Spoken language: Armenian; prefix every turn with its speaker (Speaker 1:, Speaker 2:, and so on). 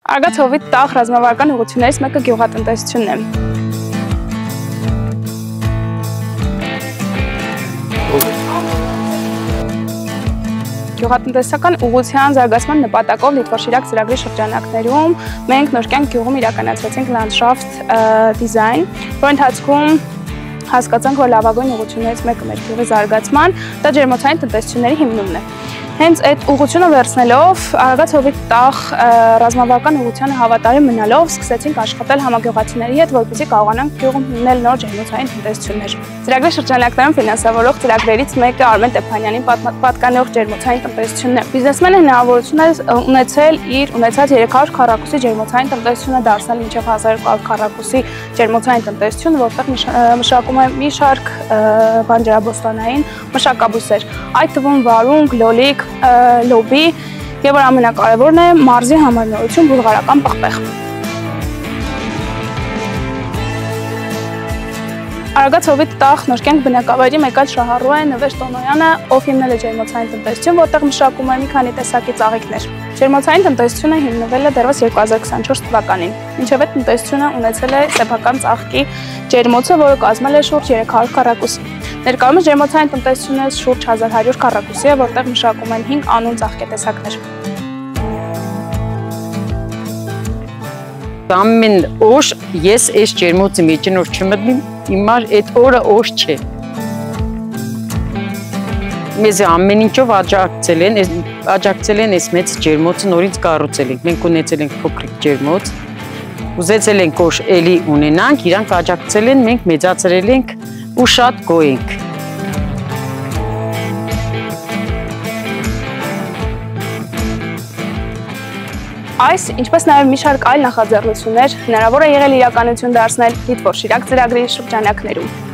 Speaker 1: Արգած հովիտ տաղ ռազմավարական ուղղություններից մեկը գյուղատնտեսությունն է։ Գյուղատնտեսական ուղղության զարգացման նպատակով Լիտվա-Շիրակ ծրագրի շրջանակներում մենք նոր կյանք գյուղում իրականացրեցինք լանդշաֆտ դիզայն, որի ընթացքում հասկացանք, որ լավագույն ուղղություններից մեկը մեր գյուղի զարգացման դա ջերմոցային տնտեսությունների հիմնումն է։ Հենց այդ ուղղությունը վերցնելով, Արգած հովիտ տաղ ռազմավարական ուղղությանը հավատարիմ մնալով սկսեցինք աշխատել համագյուղացիների հետ, որպեսզի կարողանանք գյուղում հիմնել նոր ջերմոցային տնտեսություններ։ Ծրագրի շրջանակներում ֆինանսավորող ծրագրերից մեկը Արմեն Տեփանյանի պատկանող ջերմոցային տնտեսությունն է։ Բիզնեսմենը հնարավորություն է ունեցել իր ունեցած 300 քառակուսի ջերմոցային տնտեսությունը դարձնել մինչև 1200 քառակուսի ջերմոցային տնտեսություն, որտեղ մշակում է մի շարք բանջարաբոստանային մշակաբույսեր, այդ թվում վարունգ, լոլիկ, լոբի եւ որ ամենակարևորն է մարզի համանորություն բուլղարական պղպեղ։ Արգած հովիտ տաղ նոր կյանք բնակավայրի մեկ այլ շահառու է Նվեր Տոնոյանը, ով հիմնել է ջերմոցային տնտեսություն, որտեղ մշակում է մի քանի տեսակի ծաղիկներ։ Ջերմոցային տնտեսությունը հիմնվել է դեռևս 2024 թվականին։ Մինչև այդ տնտեսությունը ունեցել է սեփական ծաղկի ջերմոցը, որը կազմել է շուրջ 300 քառակուսի։ Ներկայումս ջերմոցային տնտեսությունը շուրջ 1100 քառակուսի է, որտեղ մշակում են 5 անուն ծաղկետեսակներ։
Speaker 2: Ամեն օր ես այս ջերմոցի մեջ նոր չմտնեմ, հիմար այդ օրը օր չէ։ Մեզ ամեն ինչով աջակցել են այս մեծ ջերմոցը նորից կառուցել ենք։ Մենք ունեցել ենք փոքրիկ ջերմոց, ուզեցել ենք որ էլի ունենանք, իրանք աջակցել են, մենք մեծացրել ենք ու շատ գոհ ենք։
Speaker 1: Այս, ինչպես նաև մի շարք այլ նախաձեռնություններ հնարավոր է եղել իրականություն դարձնել Լիտվա-Շիրակ ծրագրի շրջանակներում։